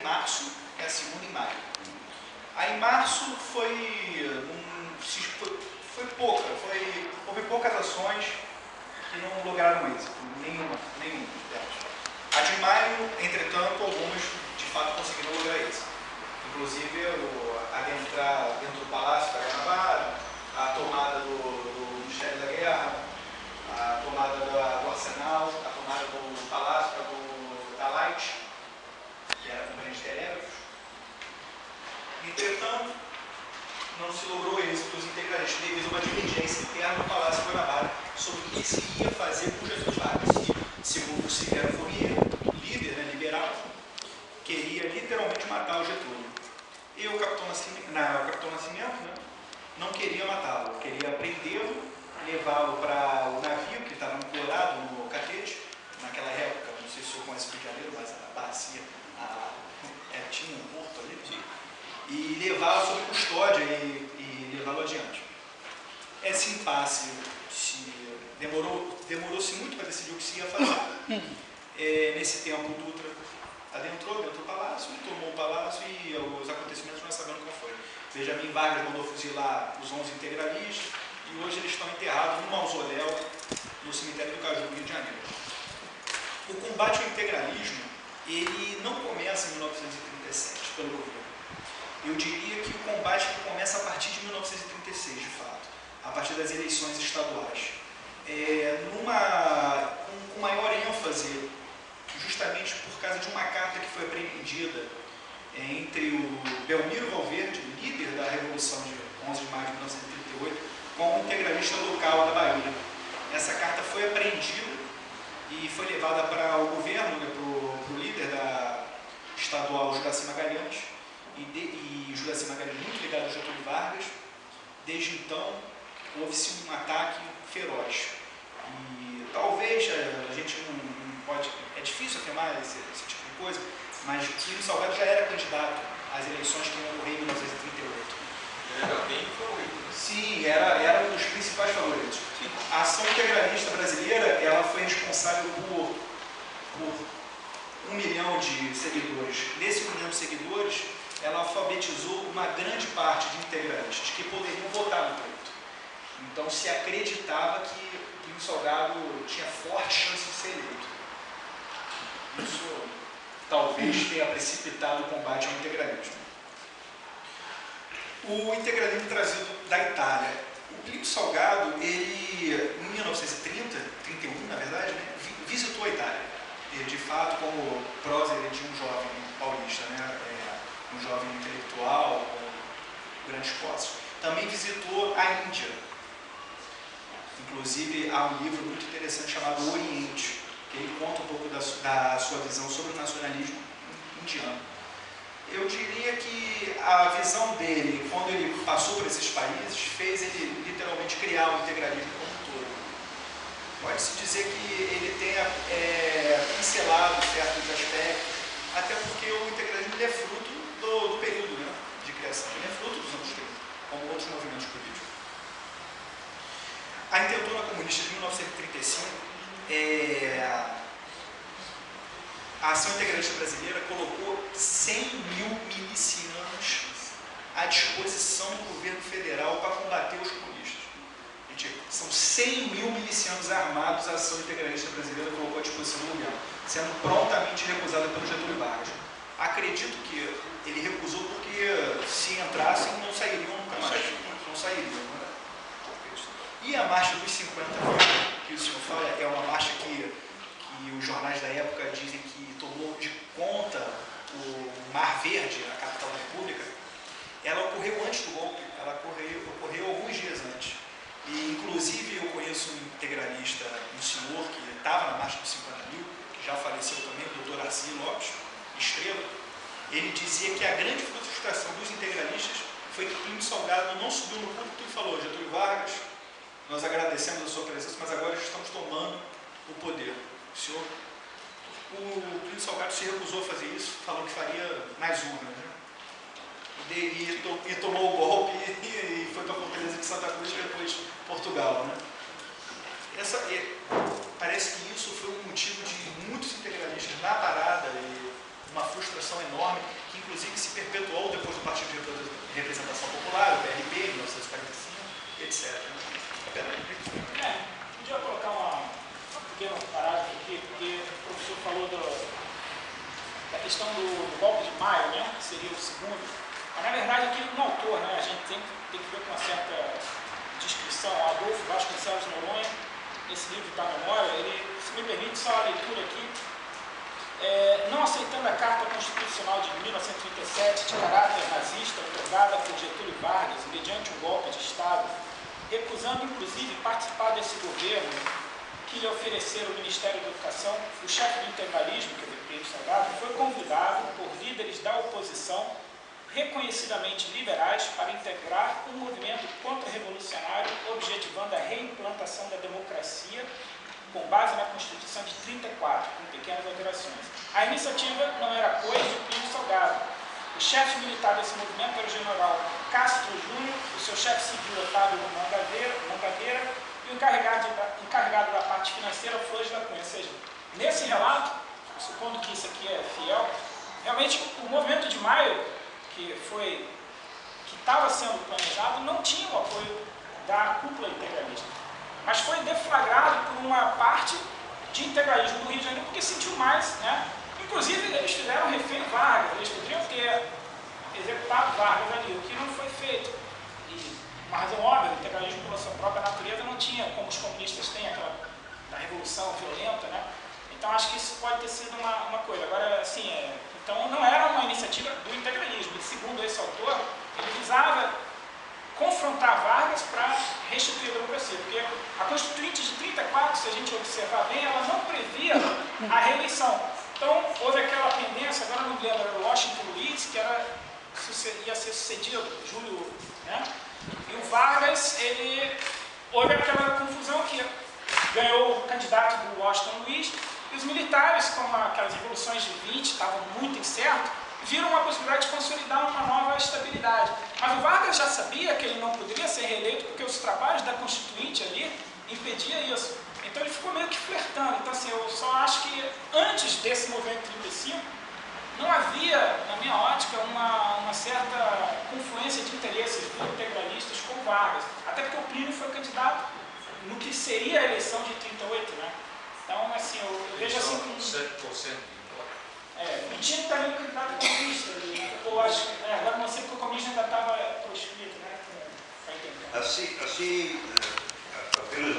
março e a segunda em maio. Aí em março houve poucas ações que não lograram êxito, nenhuma delas. A de maio, entretanto, algumas de fato conseguiram lograr êxito. Inclusive adentrar dentro do Palácio da Guanabara, a tomada do Ministério da Guerra, a tomada do Arsenal, a tomada do Palácio da Light, que era a companhia de telégrafos. Entretanto, não se logrou êxito dos integralistas devido a uma divergência interna no Palácio da Guanabara sobre o que se ia fazer com Getúlio Vargas. Segundo o Severo Fourier, líder liberal, queria literalmente matar o Getúlio. E o Capitão Nascimento não queria matá-lo, queria prendê-lo, levá-lo para o navio que estava ancorado no Catete. Naquela época, não sei se o senhor conhece o Rio de Janeiro, mas a bacia tinha um porto ali, e levá-lo sob custódia e levá-lo adiante. Esse impasse demorou-se muito para decidir o que se ia fazer. Nesse tempo, o Dutra adentrou dentro do palácio, tomou o palácio e os acontecimentos nós sabemos qual foi. Benjamin Vargas mandou fuzilar os 11 integralistas e hoje eles estão enterrados num mausoléu no cemitério do Caju, Rio de Janeiro. O combate ao integralismo, ele não começa em 1937 pelo governo. Eu diria que o combate começa a partir de 1936, de fato, a partir das eleições estaduais. Com maior ênfase, justamente por causa de uma carta que foi apreendida entre o Belmiro Valverde, líder da Revolução de 11 de maio de 1938, com o integralista local da Bahia. Essa carta foi apreendida e foi levada para o governo, para o líder da estadual, Juraci Magalhães, e Juraci Magalhães muito ligado ao Getúlio Vargas. Desde então, houve-se um ataque feroz. E talvez a gente não pode... É difícil afirmar esse tipo de coisa, mas Plínio Salgado já era candidato às eleições que iam ocorrer em 1938. Ele era bem favorito. Sim, era um dos principais favoritos. A ação integralista brasileira, ela foi responsável por 1 milhão de seguidores. Nesse 1 milhão de seguidores, ela alfabetizou uma grande parte de integralistas que poderiam votar no pleito. Então se acreditava que Plínio Salgado tinha forte chance de ser eleito. Isso talvez tenha precipitado o combate ao integralismo. O integralismo trazido da Itália. O Plínio Salgado, ele, em 1930, 31 na verdade, visitou a Itália. Ele, de fato, como próser de um jovem paulista, um jovem intelectual, com grandes posses. Também visitou a Índia. Inclusive, há um livro muito interessante chamado O Oriente, que ele conta um pouco da sua visão sobre o nacionalismo indiano. Eu diria que a visão dele, quando ele passou por esses países, fez ele literalmente criar o integralismo como um todo. Pode-se dizer que ele tenha pincelado certos aspectos, até porque o integralismo é fruto do período de criação, ele é fruto dos anos 30, como outros movimentos políticos. A Intentona Comunista de 1935, a Ação Integralista Brasileira colocou 100 mil milicianos à disposição do governo federal para combater os comunistas. São 100 mil milicianos armados a Ação Integralista Brasileira colocou à disposição do governo, sendo prontamente recusada pelo Getúlio Vargas. Acredito que ele recusou porque se entrassem não sairiam nunca mais. Não sairiam. E a Marcha dos 50 mil, que o senhor fala, é uma marcha que os jornais da época dizem que tomou de conta o Mar Verde, a capital da República. Ela ocorreu antes do golpe, ela ocorreu alguns dias antes. E, inclusive, eu conheço um integralista, um senhor que estava na Marcha dos 50 mil, que já faleceu também, o doutor Arci Lopes Estrela. Ele dizia que a grande frustração dos integralistas foi que Plínio Salgado não subiu no púlpito e falou: Getúlio Vargas, nós agradecemos a sua presença, mas agora estamos tomando o poder. O Plínio Salgado se recusou a fazer isso, falou que faria mais urnas, e tomou o golpe e foi para a Fortaleza de Santa Cruz e depois Portugal. Parece que isso foi um motivo de muitos integralistas na parada uma frustração enorme, que inclusive se perpetuou depois do Partido de Representação Popular, o PRP, em 1945, etc. Podia colocar uma pequena parada aqui, porque o professor falou da questão do golpe de maio, né, que seria o segundo. Mas, na verdade, aqui no autor, né, a gente tem que ver com uma certa descrição. O Adolfo Vasconcelos Noronha, nesse livro da memória, ele, se me permite só a leitura aqui, não aceitando a Carta Constitucional de 1937, de caráter nazista, otorgada por Getúlio Vargas, mediante um golpe de Estado, recusando inclusive participar desse governo que lhe ofereceram o Ministério da Educação, o chefe do integralismo, que é o Plínio Salgado, foi convidado por líderes da oposição, reconhecidamente liberais, para integrar um movimento contra-revolucionário, objetivando a reimplantação da democracia com base na Constituição de 34, com pequenas alterações. A iniciativa não era coisa de Plínio Salgado. O chefe militar desse movimento era o general Castro Júnior, o seu chefe civil Otávio Mangabeira e o encarregado da parte financeira Flores da Cunha. Ou seja, nesse relato, supondo que isso aqui é fiel, realmente o movimento de maio, que estava sendo planejado, não tinha o apoio da cúpula integralista, mas foi deflagrado por uma parte de integralismo do Rio de Janeiro, porque sentiu mais, né? Inclusive, eles fizeram refém Vargas, eles poderiam ter executado Vargas ali, o que não foi feito. E uma razão óbvia, o integralismo, pela sua própria natureza, não tinha, como os comunistas têm, aquela da revolução violenta, né? Então, acho que isso pode ter sido uma coisa. Agora, assim, então não era uma iniciativa do integralismo. E, segundo esse autor, ele visava confrontar Vargas para restituir a democracia, porque a Constituinte de 34, se a gente observar bem, ela não previa a reeleição. Então, houve aquela pendência, agora não me lembro, era o Washington Luiz, que ia ser sucedido, Júlio, né? E o Vargas, houve aquela confusão que ganhou o candidato do Washington Luiz, e os militares, como aquelas revoluções de 20 estavam muito incertos, viram uma possibilidade de consolidar uma nova estabilidade. Mas o Vargas já sabia que ele não poderia ser reeleito, porque os trabalhos da Constituinte ali impediam isso. Então ele ficou meio que flertando. Então, assim, eu só acho que antes desse movimento 35, não havia, na minha ótica, uma certa confluência de interesses integralistas com Vargas. Até porque o Plínio foi candidato no que seria a eleição de 38, né? Então, assim, eu vejo assim como... 7%. E tinha também um candidato comunista, ou acho, agora não sei porque o comunismo ainda estava proscrito, né? Assim, apenas